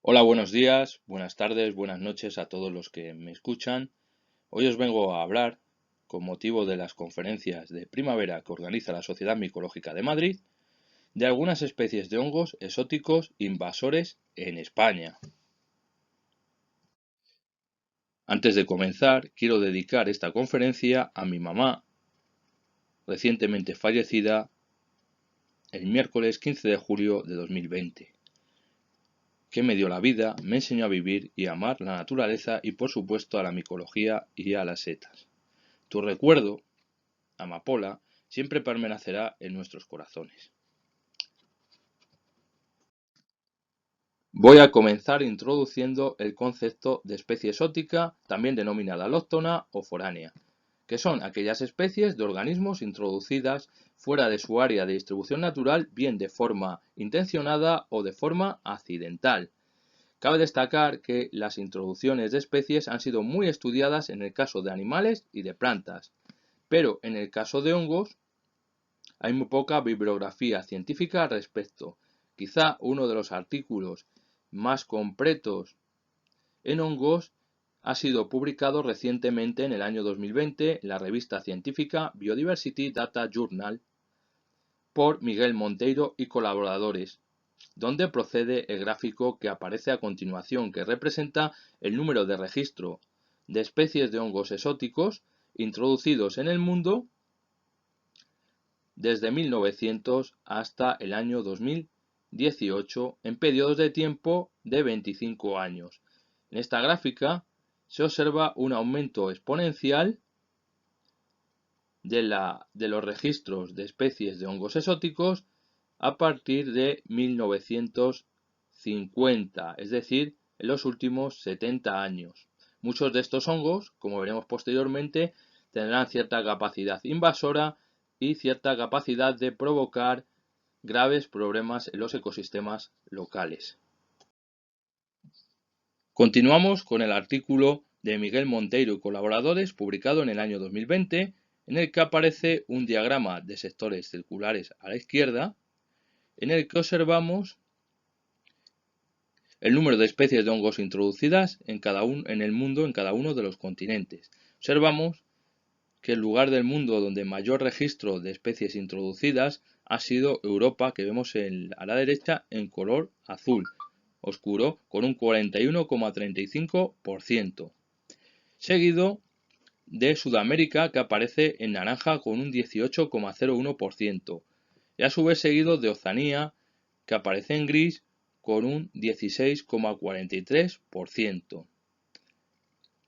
Hola, buenos días, buenas tardes, buenas noches a todos los que me escuchan. Hoy os vengo a hablar, con motivo de las conferencias de primavera que organiza la Sociedad Micológica de Madrid, de algunas especies de hongos exóticos invasores en España. Antes de comenzar, quiero dedicar esta conferencia a mi mamá, recientemente fallecida el miércoles 15 de julio de 2020. Que me dio la vida, me enseñó a vivir y a amar la naturaleza y por supuesto a la micología y a las setas. Tu recuerdo, amapola, siempre permanecerá en nuestros corazones. Voy a comenzar introduciendo el concepto de especie exótica, también denominada alóctona o foránea, que son aquellas especies de organismos introducidas fuera de su área de distribución natural, bien de forma intencionada o de forma accidental. Cabe destacar que las introducciones de especies han sido muy estudiadas en el caso de animales y de plantas, pero en el caso de hongos hay muy poca bibliografía científica al respecto. Quizá uno de los artículos más completos en hongos ha sido publicado recientemente en el año 2020 en la revista científica Biodiversity Data Journal por Miguel Monteiro y colaboradores, donde procede el gráfico que aparece a continuación, que representa el número de registro de especies de hongos exóticos introducidos en el mundo desde 1900 hasta el año 2018 en periodos de tiempo de 25 años. En esta gráfica se observa un aumento exponencial de los registros de especies de hongos exóticos a partir de 1950, es decir, en los últimos 70 años. Muchos de estos hongos, como veremos posteriormente, tendrán cierta capacidad invasora y cierta capacidad de provocar graves problemas en los ecosistemas locales. Continuamos con el artículo de Miguel Monteiro y colaboradores publicado en el año 2020, en el que aparece un diagrama de sectores circulares a la izquierda, en el que observamos el número de especies de hongos introducidas en el mundo en cada uno de los continentes. Observamos que el lugar del mundo donde mayor registro de especies introducidas ha sido Europa, que vemos a la derecha en color azul oscuro, con un 41,35%, seguido de Sudamérica, que aparece en naranja con un 18,01%, y a su vez seguido de Oceanía, que aparece en gris con un 16,43%.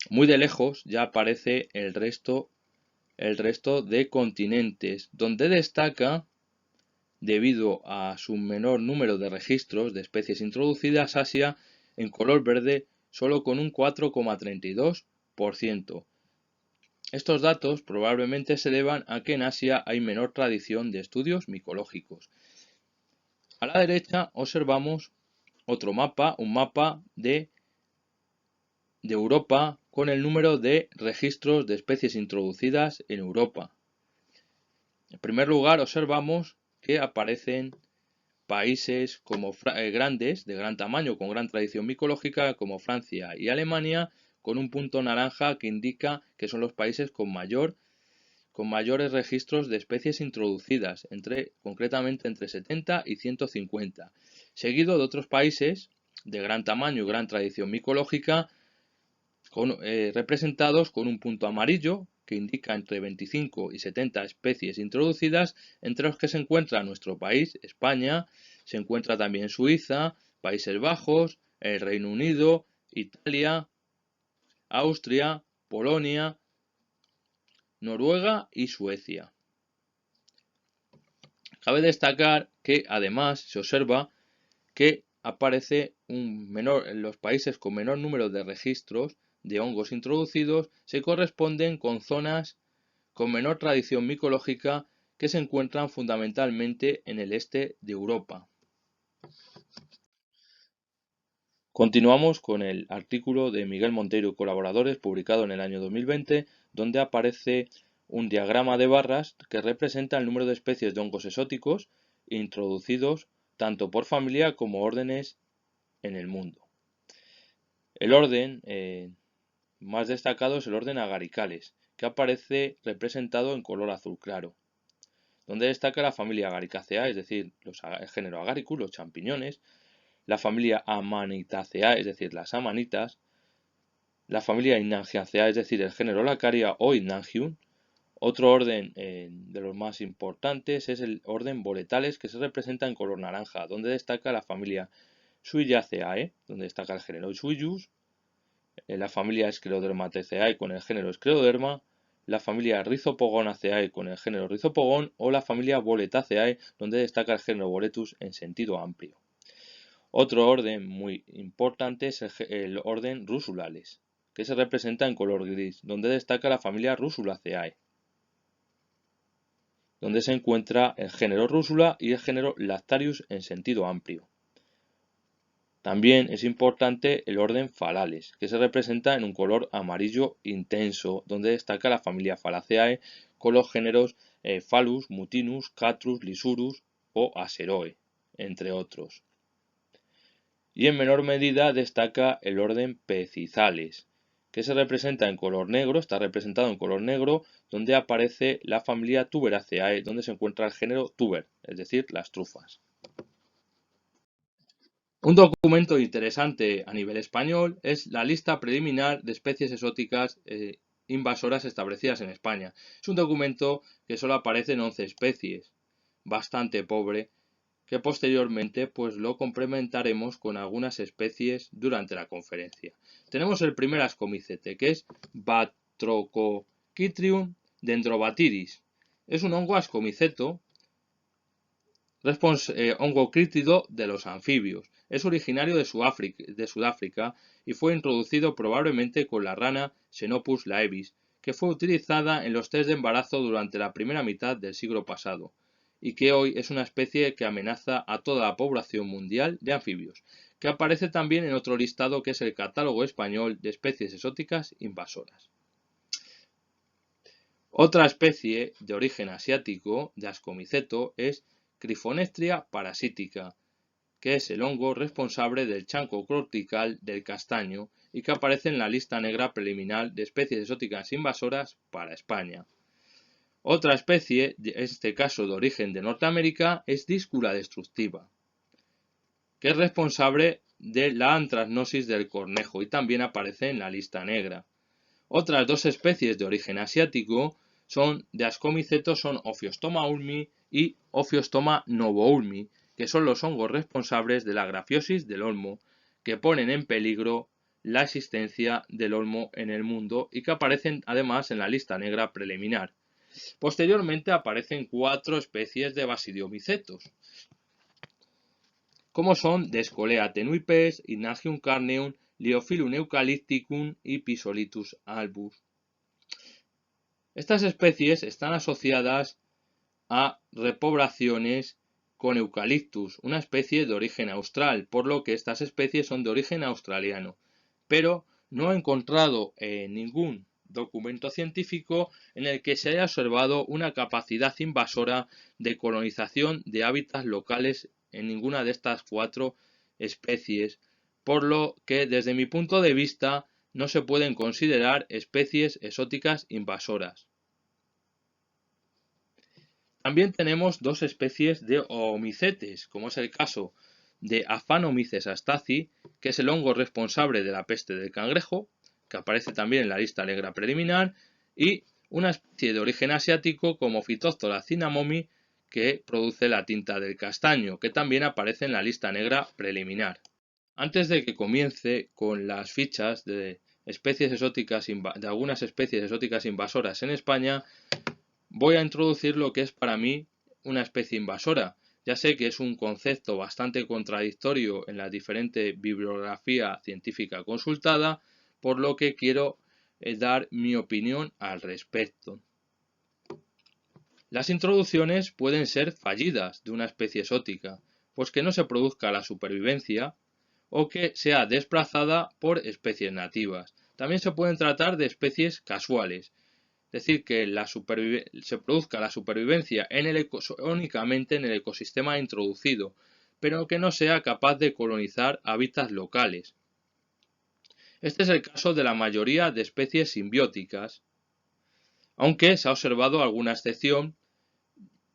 Muy de lejos ya aparece el resto de continentes, donde destaca, debido a su menor número de registros de especies introducidas, Asia en color verde solo con un 4,32%. Estos datos probablemente se deban a que en Asia hay menor tradición de estudios micológicos. A la derecha observamos otro mapa, un mapa de Europa con el número de registros de especies introducidas en Europa. En primer lugar, observamos que aparecen países como grandes, de gran tamaño, con gran tradición micológica, como Francia y Alemania, con un punto naranja que indica que son los países con mayores registros de especies introducidas, concretamente entre 70 y 150, seguido de otros países de gran tamaño y gran tradición micológica, representados con un punto amarillo que indica entre 25 y 70 especies introducidas, entre los que se encuentra nuestro país, España, se encuentra también Suiza, Países Bajos, el Reino Unido, Italia, Austria, Polonia, Noruega y Suecia. Cabe destacar que además se observa que aparece en los países con menor número de registros de hongos introducidos se corresponden con zonas con menor tradición micológica que se encuentran fundamentalmente en el este de Europa. Continuamos con el artículo de Miguel Monteiro y colaboradores publicado en el año 2020, donde aparece un diagrama de barras que representa el número de especies de hongos exóticos introducidos tanto por familia como órdenes en el mundo. El orden más destacado es el orden Agaricales, que aparece representado en color azul claro, donde destaca la familia Agaricaceae, es decir, el género Agaricus, los champiñones, la familia Amanitaceae, es decir, las amanitas, la familia Hyinangiaceae, es decir, el género Lacaria o Hyinangium. Otro orden de los más importantes es el orden Boretales, que se representa en color naranja, donde destaca la familia Suillaceae, donde destaca el género Suillus, la familia Sclerodermaceae con el género Scleroderma, la familia Rhizopogonaceae con el género Rhizopogón o la familia Boletaceae, donde destaca el género Boletus en sentido amplio. Otro orden muy importante es el orden Rusulales, que se representa en color gris, donde destaca la familia Rusulaceae, donde se encuentra el género Rúsula y el género Lactarius en sentido amplio. También es importante el orden Falales, que se representa en un color amarillo intenso, donde destaca la familia Falaceae con los géneros Phallus, Mutinus, Catrus, Lisurus o Aseroe, entre otros. Y en menor medida destaca el orden Pecizales, que se representa en color negro, está representado en color negro, donde aparece la familia Tuberaceae, donde se encuentra el género Tuber, es decir, las trufas. Un documento interesante a nivel español es la lista preliminar de especies exóticas invasoras establecidas en España. Es un documento que solo aparecen 11 especies, bastante pobre, que posteriormente pues lo complementaremos con algunas especies durante la conferencia. Tenemos el primer ascomicete, que es Batrachochytrium dendrobatidis. Es un hongo ascomiceto, hongo crítido de los anfibios. Es originario de Sudáfrica y fue introducido probablemente con la rana Xenopus laevis, que fue utilizada en los test de embarazo durante la primera mitad del siglo pasado, y que hoy es una especie que amenaza a toda la población mundial de anfibios, que aparece también en otro listado que es el Catálogo Español de Especies Exóticas Invasoras. Otra especie de origen asiático de ascomiceto es Cryphonectria parasitica, que es el hongo responsable del chancro cortical del castaño y que aparece en la lista negra preliminar de especies exóticas invasoras para España. Otra especie, en este caso de origen de Norteamérica, es Díscula destructiva, que es responsable de la antracnosis del cornejo y también aparece en la lista negra. Otras dos especies de origen asiático de ascomiceto son Ophiostoma ulmi y Ophiostoma novoulmi, que son los hongos responsables de la grafiosis del olmo, que ponen en peligro la existencia del olmo en el mundo y que aparecen además en la lista negra preliminar. Posteriormente aparecen 4 especies de basidiomicetos, como son Descolea tenuipes, Hyinangium carneum, Liophyllum eucalypticum y Pisolitus albus. Estas especies están asociadas a repoblaciones con Eucalyptus, una especie de origen austral, por lo que estas especies son de origen australiano, pero no he encontrado ningún documento científico en el que se haya observado una capacidad invasora de colonización de hábitats locales en ninguna de estas 4 especies, por lo que desde mi punto de vista no se pueden considerar especies exóticas invasoras. También tenemos 2 especies de oomicetes, como es el caso de Aphanomyces astaci, que es el hongo responsable de la peste del cangrejo, que aparece también en la lista negra preliminar, y una especie de origen asiático como Phytophthora cinnamomi, que produce la tinta del castaño, que también aparece en la lista negra preliminar. Antes de que comience con las fichas de especies exóticas, de algunas especies exóticas invasoras en España, voy a introducir lo que es para mí una especie invasora. Ya sé que es un concepto bastante contradictorio en la diferente bibliografía científica consultada, por lo que quiero dar mi opinión al respecto. Las introducciones pueden ser fallidas de una especie exótica, pues que no se produzca la supervivencia o que sea desplazada por especies nativas. También se pueden tratar de especies casuales, es decir, que se produzca la supervivencia únicamente en el ecosistema introducido, pero que no sea capaz de colonizar hábitats locales. Este es el caso de la mayoría de especies simbióticas, aunque se ha observado alguna excepción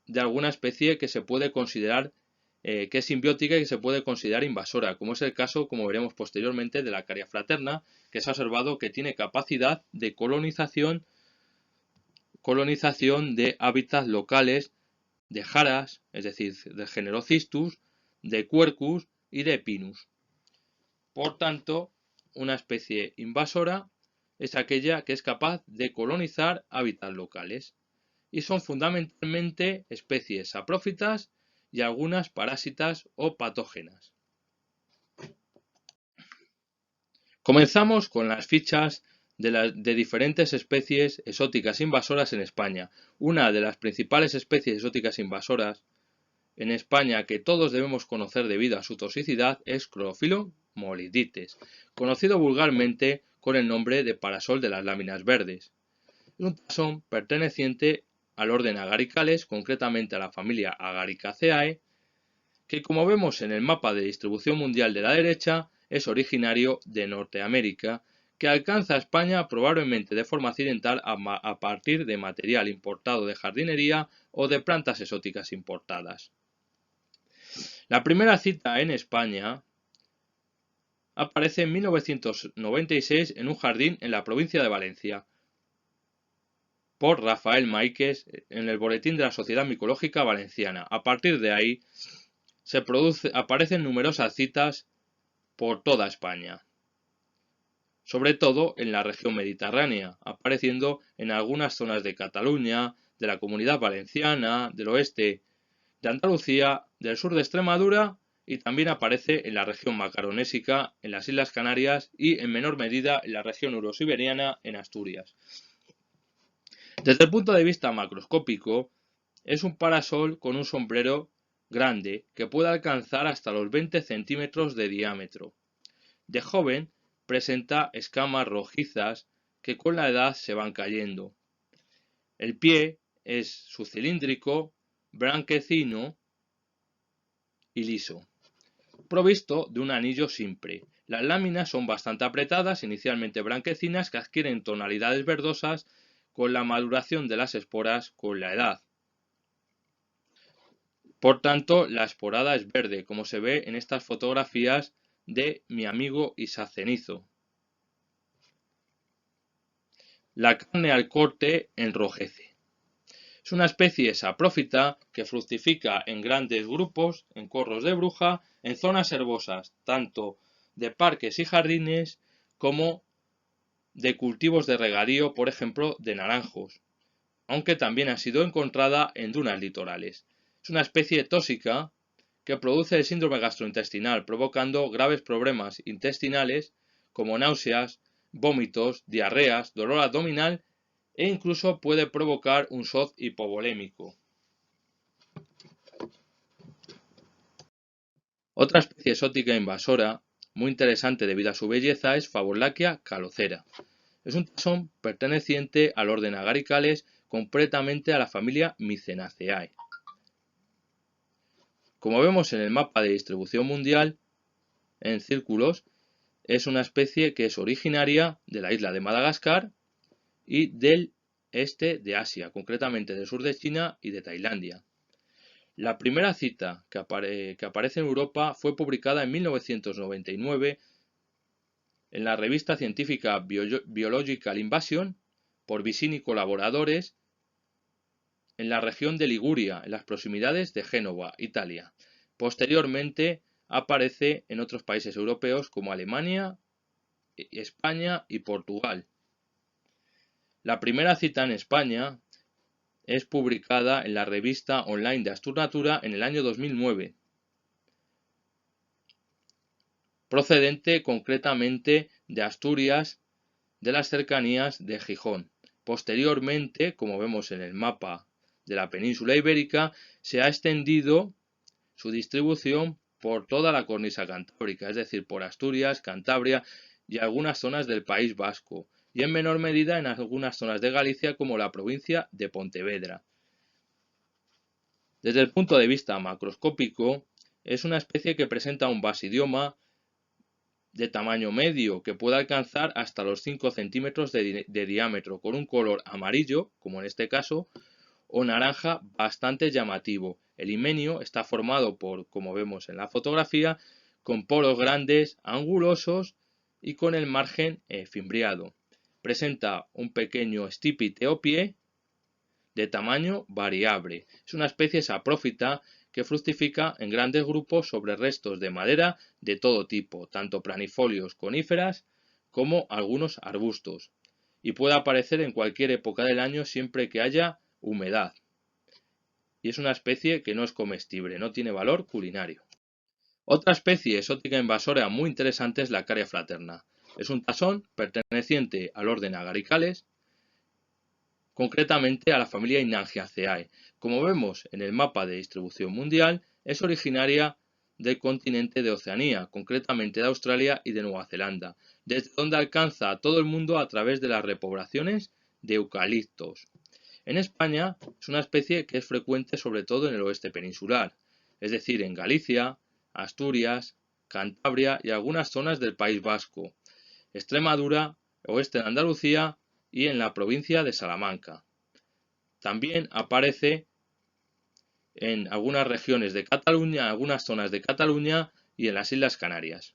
de alguna especie que se puede considerar que es simbiótica y que se puede considerar invasora, como es el caso, como veremos posteriormente, de la Caria fraterna, que se ha observado que tiene capacidad de colonización de hábitats locales de jaras, es decir, del género Cistus, de Quercus y de Pinus. Por tanto, una especie invasora es aquella que es capaz de colonizar hábitats locales y son fundamentalmente especies saprófitas y algunas parásitas o patógenas. Comenzamos con las fichas de diferentes especies exóticas invasoras en España. Una de las principales especies exóticas invasoras en España que todos debemos conocer debido a su toxicidad es Chlorophyllum mollidites, conocido vulgarmente con el nombre de parasol de las láminas verdes. Es un taxón perteneciente al orden Agaricales, concretamente a la familia Agaricaceae, que como vemos en el mapa de distribución mundial de la derecha, es originario de Norteamérica, que alcanza a España probablemente de forma accidental a partir de material importado de jardinería o de plantas exóticas importadas. La primera cita en España aparece en 1996 en un jardín en la provincia de Valencia, por Rafael Máiquez en el Boletín de la Sociedad Micológica Valenciana. A partir de ahí aparecen numerosas citas por toda España, sobre todo en la región mediterránea, apareciendo en algunas zonas de Cataluña, de la Comunidad Valenciana, del oeste de Andalucía, del sur de Extremadura y también aparece en la región macaronésica, en las Islas Canarias y en menor medida en la región eurosiberiana en Asturias. Desde el punto de vista macroscópico, es un parasol con un sombrero grande que puede alcanzar hasta los 20 centímetros de diámetro. De joven presenta escamas rojizas que con la edad se van cayendo. El pie es subcilíndrico, blanquecino y liso, provisto de un anillo simple. Las láminas son bastante apretadas, inicialmente blanquecinas, que adquieren tonalidades verdosas con la maduración de las esporas con la edad. Por tanto, la esporada es verde, como se ve en estas fotografías de mi amigo Isacenizo. La carne al corte enrojece. Es una especie saprófita que fructifica en grandes grupos, en corros de bruja, en zonas herbosas, tanto de parques y jardines como de cultivos de regadío, por ejemplo, de naranjos, aunque también ha sido encontrada en dunas litorales. Es una especie tóxica que produce el síndrome gastrointestinal, provocando graves problemas intestinales como náuseas, vómitos, diarreas, dolor abdominal e incluso puede provocar un shock hipovolémico. Otra especie exótica invasora, muy interesante debido a su belleza, es Favolacea calocera. Es un taxón perteneciente al orden Agaricales, completamente a la familia Mycenaceae. Como vemos en el mapa de distribución mundial, en círculos, es una especie que es originaria de la isla de Madagascar y del este de Asia, concretamente del sur de China y de Tailandia. La primera cita que aparece en Europa fue publicada en 1999 en la revista científica Biological Invasion por Vicini y colaboradores en la región de Liguria, en las proximidades de Génova, Italia. Posteriormente aparece en otros países europeos como Alemania, España y Portugal. La primera cita en España es publicada en la revista online de Asturnatura en el año 2009, procedente concretamente de Asturias, de las cercanías de Gijón. Posteriormente, como vemos en el mapa de la península ibérica, se ha extendido su distribución por toda la cornisa cantábrica, es decir, por Asturias, Cantabria y algunas zonas del País Vasco, y en menor medida en algunas zonas de Galicia como la provincia de Pontevedra. Desde el punto de vista macroscópico, es una especie que presenta un basidioma de tamaño medio que puede alcanzar hasta los 5 centímetros de diámetro, con un color amarillo, como en este caso, o naranja bastante llamativo. El himenio está formado por, como vemos en la fotografía, con poros grandes, angulosos y con el margen fimbriado. Presenta un pequeño estípite o pie de tamaño variable. Es una especie saprófita que fructifica en grandes grupos sobre restos de madera de todo tipo, tanto planifolios, coníferas como algunos arbustos, y puede aparecer en cualquier época del año siempre que haya humedad. Y es una especie que no es comestible, no tiene valor culinario. Otra especie exótica invasora muy interesante es la Caria fraterna. Es un tasón perteneciente al orden Agaricales, concretamente a la familia Hyinangiaceae. Como vemos en el mapa de distribución mundial, es originaria del continente de Oceanía, concretamente de Australia y de Nueva Zelanda, desde donde alcanza a todo el mundo a través de las repoblaciones de eucaliptos. En España es una especie que es frecuente sobre todo en el oeste peninsular, es decir, en Galicia, Asturias, Cantabria y algunas zonas del País Vasco, Extremadura, oeste de Andalucía y en la provincia de Salamanca. También aparece en algunas regiones de Cataluña, algunas zonas de Cataluña y en las Islas Canarias.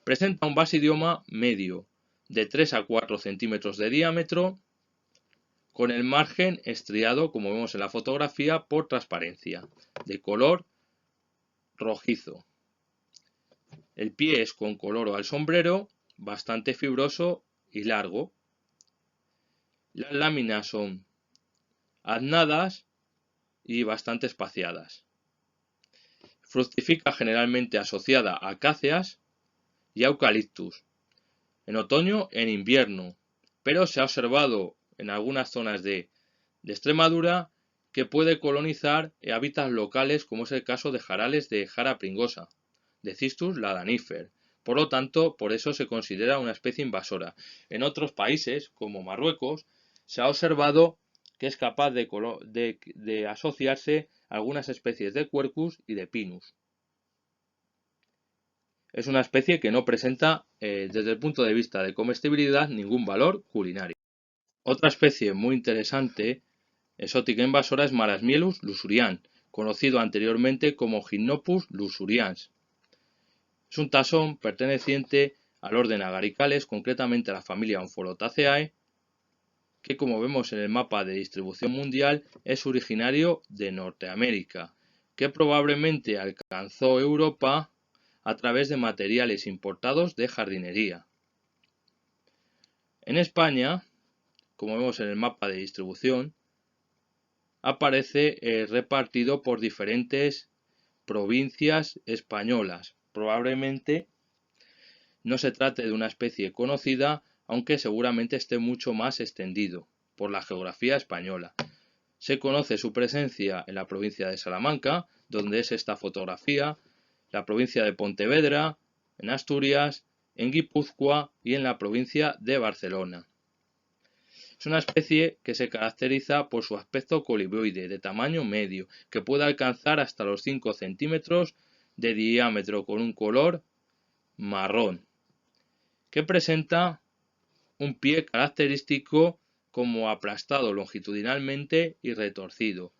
Presenta un basidioma medio, de 3 a 4 centímetros de diámetro, con el margen estriado, como vemos en la fotografía, por transparencia, de color rojizo. El pie es con color al sombrero, bastante fibroso y largo. Las láminas son adnadas y bastante espaciadas. Fructifica generalmente asociada a acáceas y a eucaliptus, en otoño y en invierno, pero se ha observado en algunas zonas de Extremadura que puede colonizar hábitats locales, como es el caso de jarales de Jara pringosa, de Cistus ladanifer. Por lo tanto, por eso se considera una especie invasora. En otros países, como Marruecos, se ha observado que es capaz de asociarse a algunas especies de Quercus y de Pinus. Es una especie que no presenta, desde el punto de vista de comestibilidad, ningún valor culinario. Otra especie muy interesante, exótica invasora, es Marasmiellus lusurian, conocido anteriormente como Gymnopus lusurians. Es un tasón perteneciente al orden Agaricales, concretamente a la familia Omphalotaceae, que, como vemos en el mapa de distribución mundial, es originario de Norteamérica, que probablemente alcanzó Europa a través de materiales importados de jardinería. En España, como vemos en el mapa de distribución, aparece repartido por diferentes provincias españolas. Probablemente no se trate de una especie conocida, aunque seguramente esté mucho más extendido por la geografía española. Se conoce su presencia en la provincia de Salamanca, donde es esta fotografía, la provincia de Pontevedra, en Asturias, en Guipúzcoa y en la provincia de Barcelona. Es una especie que se caracteriza por su aspecto colibrioide de tamaño medio, que puede alcanzar hasta los 5 centímetros de diámetro, con un color marrón, que presenta un pie característico como aplastado longitudinalmente y retorcido.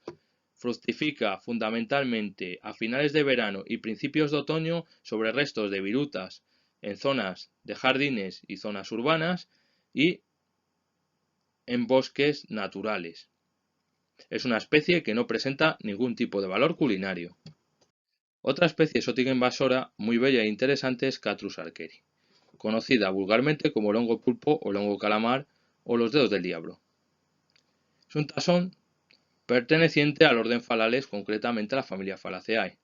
Fructifica fundamentalmente a finales de verano y principios de otoño sobre restos de virutas en zonas de jardines y zonas urbanas y en bosques naturales. Es una especie que no presenta ningún tipo de valor culinario. Otra especie exótica invasora muy bella e interesante es Catrus arqueri, conocida vulgarmente como longo pulpo o longo calamar o los dedos del diablo. Es un tasón perteneciente al orden Phalales, concretamente a la familia Phalaceae.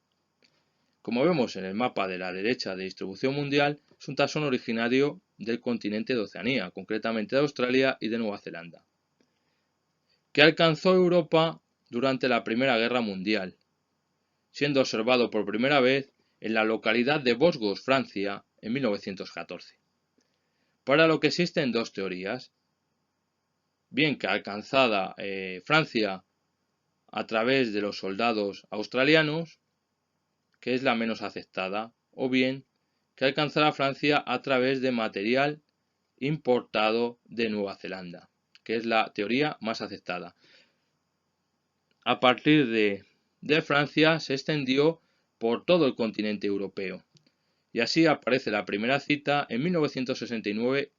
Como vemos en el mapa de la derecha de distribución mundial, es un tasón originario del continente de Oceanía, concretamente de Australia y de Nueva Zelanda, que alcanzó Europa durante la Primera Guerra Mundial, siendo observado por primera vez en la localidad de Vosgos, Francia, en 1914. Para lo que existen dos teorías: bien que alcanzada Francia a través de los soldados australianos, que es la menos aceptada, o bien que alcanzará Francia a través de material importado de Nueva Zelanda, que es la teoría más aceptada. A partir de Francia se extendió por todo el continente europeo, y así aparece la primera cita en 1969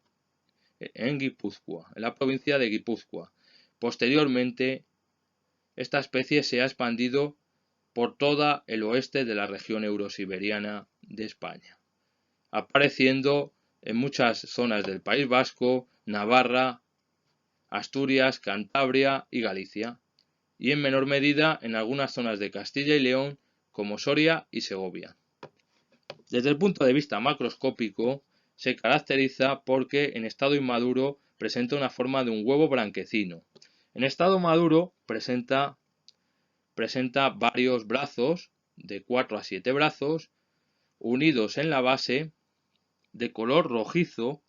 en Guipúzcoa, en la provincia de Guipúzcoa. Posteriormente, esta especie se ha expandido por todo el oeste de la región eurosiberiana de España, apareciendo en muchas zonas del País Vasco, Navarra, Asturias, Cantabria y Galicia, y en menor medida en algunas zonas de Castilla y León como Soria y Segovia. Desde el punto de vista macroscópico, se caracteriza porque en estado inmaduro presenta una forma de un huevo blanquecino. En estado maduro presenta varios brazos, de 4 a 7 brazos, unidos en la base, de color rojizo,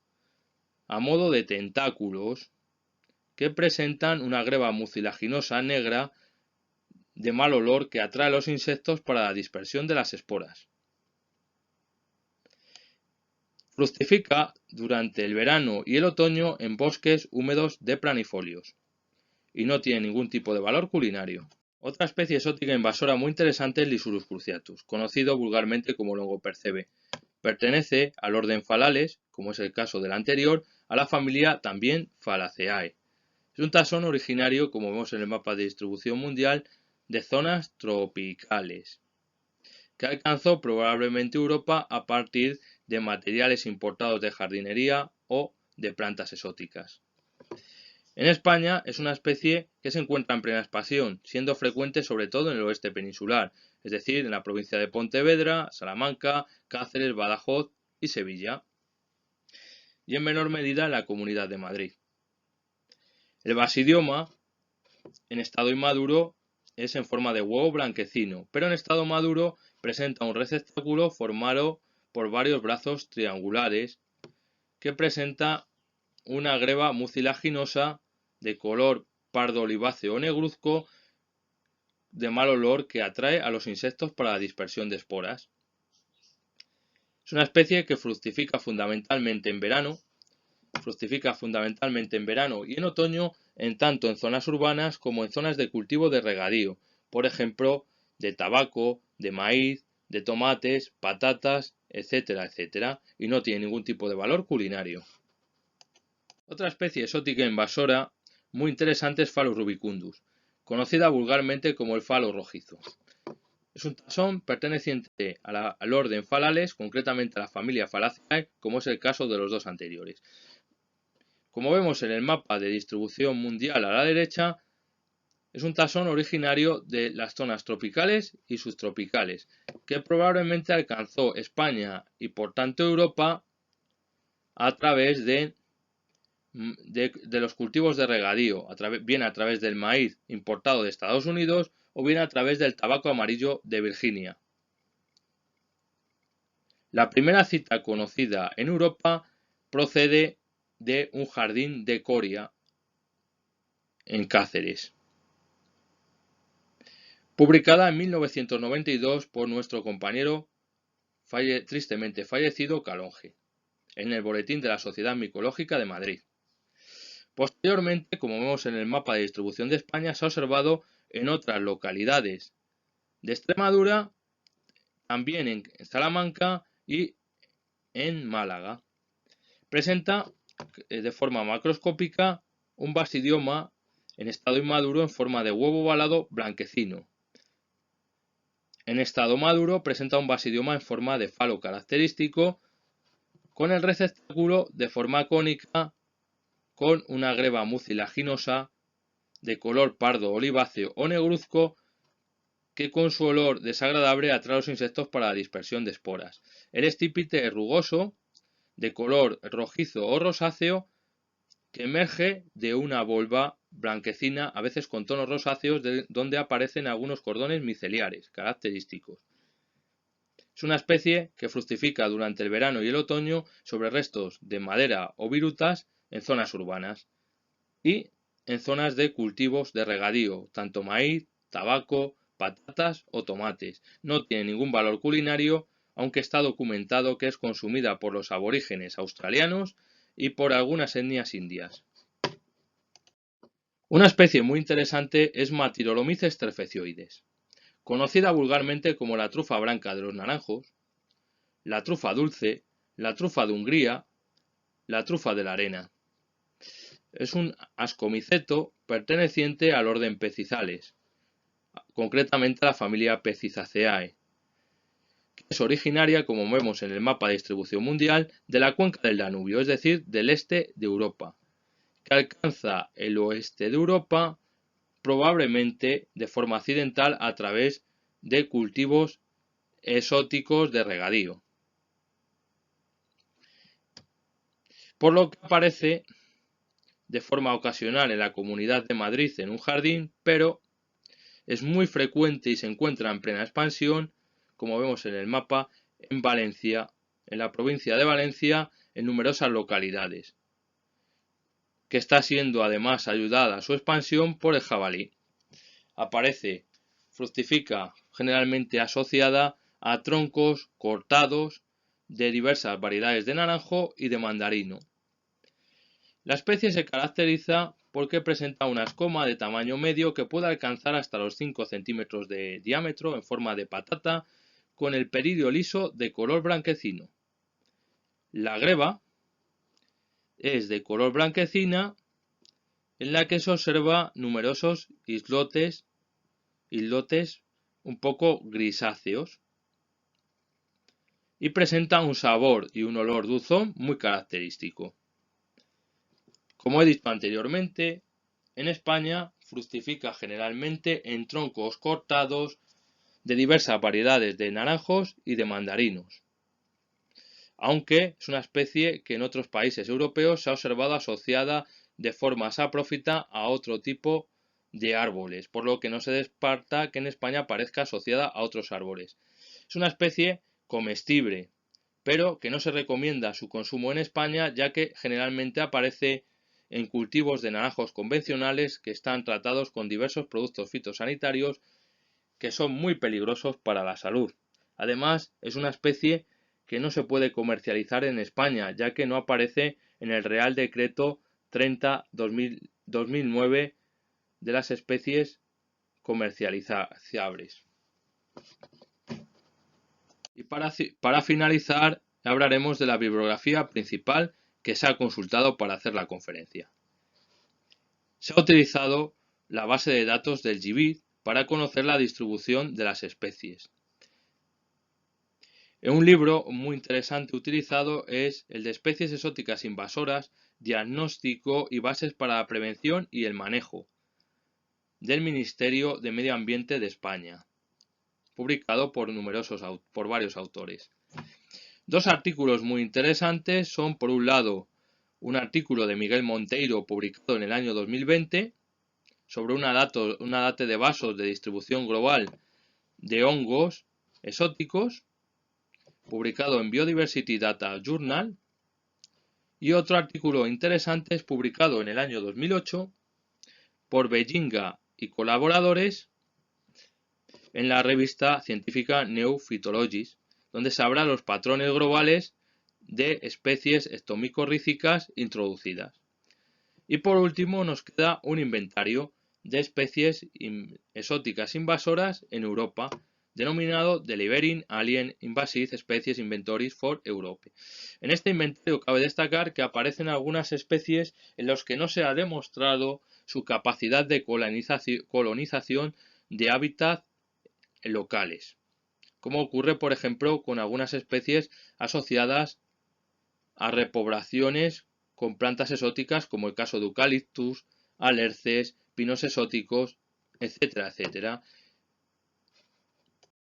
a modo de tentáculos, que presentan una greba mucilaginosa negra de mal olor que atrae a los insectos para la dispersión de las esporas. Fructifica durante el verano y el otoño en bosques húmedos de planifolios y no tiene ningún tipo de valor culinario. Otra especie exótica invasora muy interesante es Lysurus cruciatus, conocido vulgarmente como longopercebe. Pertenece al orden Phalales, como es el caso del anterior, a la familia también Phalaceae. Es un taxón originario, como vemos en el mapa de distribución mundial, de zonas tropicales, que alcanzó probablemente Europa a partir de materiales importados de jardinería o de plantas exóticas. En España es una especie que se encuentra en plena expansión, siendo frecuente sobre todo en el oeste peninsular, es decir, en la provincia de Pontevedra, Salamanca, Cáceres, Badajoz y Sevilla, y en menor medida en la Comunidad de Madrid. El basidioma, en estado inmaduro, es en forma de huevo blanquecino, pero en estado maduro presenta un receptáculo formado por varios brazos triangulares que presenta una greba mucilaginosa de color pardo oliváceo o negruzco de mal olor que atrae a los insectos para la dispersión de esporas. Es una especie que fructifica fundamentalmente en verano y en otoño, tanto en zonas urbanas como en zonas de cultivo de regadío, por ejemplo, de tabaco, de maíz, de tomates, patatas, etcétera, etcétera, y no tiene ningún tipo de valor culinario. Otra especie exótica invasora muy interesante es Phallus rubicundus, conocida vulgarmente como el falo rojizo. Es un taxón perteneciente al orden Phalales, concretamente a la familia Phalaceae, como es el caso de los dos anteriores. Como vemos en el mapa de distribución mundial a la derecha, es un taxón originario de las zonas tropicales y subtropicales, que probablemente alcanzó España y por tanto Europa a través de los cultivos de regadío, bien a través del maíz importado de Estados Unidos o bien a través del tabaco amarillo de Virginia. La primera cita conocida en Europa procede de un jardín de Coria en Cáceres, publicada en 1992 por nuestro compañero tristemente fallecido Calonge, en el Boletín de la Sociedad Micológica de Madrid. Posteriormente, como vemos en el mapa de distribución de España, se ha observado en otras localidades de Extremadura, también en Salamanca y en Málaga. Presenta de forma macroscópica un basidioma en estado inmaduro en forma de huevo ovalado blanquecino. En estado maduro presenta un basidioma en forma de falo característico, con el receptáculo de forma cónica, con una greba mucilaginosa de color pardo oliváceo o negruzco que con su olor desagradable atrae a los insectos para la dispersión de esporas. El estípite es rugoso, de color rojizo o rosáceo, que emerge de una volva blanquecina, a veces con tonos rosáceos, donde aparecen algunos cordones miceliares característicos. Es una especie que fructifica durante el verano y el otoño sobre restos de madera o virutas en zonas urbanas y en zonas de cultivos de regadío, tanto maíz, tabaco, patatas o tomates. No tiene ningún valor culinario, aunque está documentado que es consumida por los aborígenes australianos y por algunas etnias indias. Una especie muy interesante es Matirolomyces trefecioides, conocida vulgarmente como la trufa blanca de los naranjos, la trufa dulce, la trufa de Hungría, la trufa de la arena. Es un ascomiceto perteneciente al orden Pecizales, concretamente a la familia Pecizaceae, que es originaria, como vemos en el mapa de distribución mundial, de la cuenca del Danubio, es decir, del este de Europa, que alcanza el oeste de Europa probablemente de forma accidental a través de cultivos exóticos de regadío. Por lo que aparece de forma ocasional en la Comunidad de Madrid en un jardín, pero es muy frecuente y se encuentra en plena expansión, como vemos en el mapa, en Valencia, en la provincia de Valencia, en numerosas localidades, que está siendo además ayudada a su expansión por el jabalí. Fructifica generalmente asociada a troncos cortados de diversas variedades de naranjo y de mandarino. La especie se caracteriza porque presenta una escoma de tamaño medio que puede alcanzar hasta los 5 centímetros de diámetro en forma de patata, con el peridio liso de color blanquecino. La greba es de color blanquecina, en la que se observa numerosos islotes un poco grisáceos, y presenta un sabor y un olor dulzón muy característico. Como he dicho anteriormente, en España fructifica generalmente en troncos cortados de diversas variedades de naranjos y de mandarinos, aunque es una especie que en otros países europeos se ha observado asociada de forma saprófita a otro tipo de árboles, por lo que no se descarta que en España aparezca asociada a otros árboles. Es una especie comestible, pero que no se recomienda su consumo en España, ya que generalmente aparece en cultivos de naranjos convencionales que están tratados con diversos productos fitosanitarios que son muy peligrosos para la salud. Además, es una especie que no se puede comercializar en España, ya que no aparece en el Real Decreto 30/2009 de las especies comercializables. Y para finalizar, hablaremos de la bibliografía principal que se ha consultado para hacer la conferencia. Se ha utilizado la base de datos del GBIF para conocer la distribución de las especies. Un libro muy interesante utilizado es el de Especies exóticas invasoras, diagnóstico y bases para la prevención y el manejo, del Ministerio de Medio Ambiente de España, publicado por varios autores. Dos artículos muy interesantes son, por un lado, un artículo de Miguel Monteiro publicado en el año 2020 sobre una data de vasos de distribución global de hongos exóticos, publicado en Biodiversity Data Journal, y otro artículo interesante es publicado en el año 2008 por Bellinga y colaboradores en la revista científica New Phytologist, donde se habla de los patrones globales de especies ectomicorrícicas introducidas. Y por último nos queda un inventario de especies exóticas invasoras en Europa, denominado Delivering Alien Invasive Species Inventories for Europe. En este inventario cabe destacar que aparecen algunas especies en las que no se ha demostrado su capacidad de colonización de hábitats locales, como ocurre por ejemplo con algunas especies asociadas a repoblaciones con plantas exóticas, como el caso de eucaliptus, alerces, pinos exóticos, etcétera, etcétera.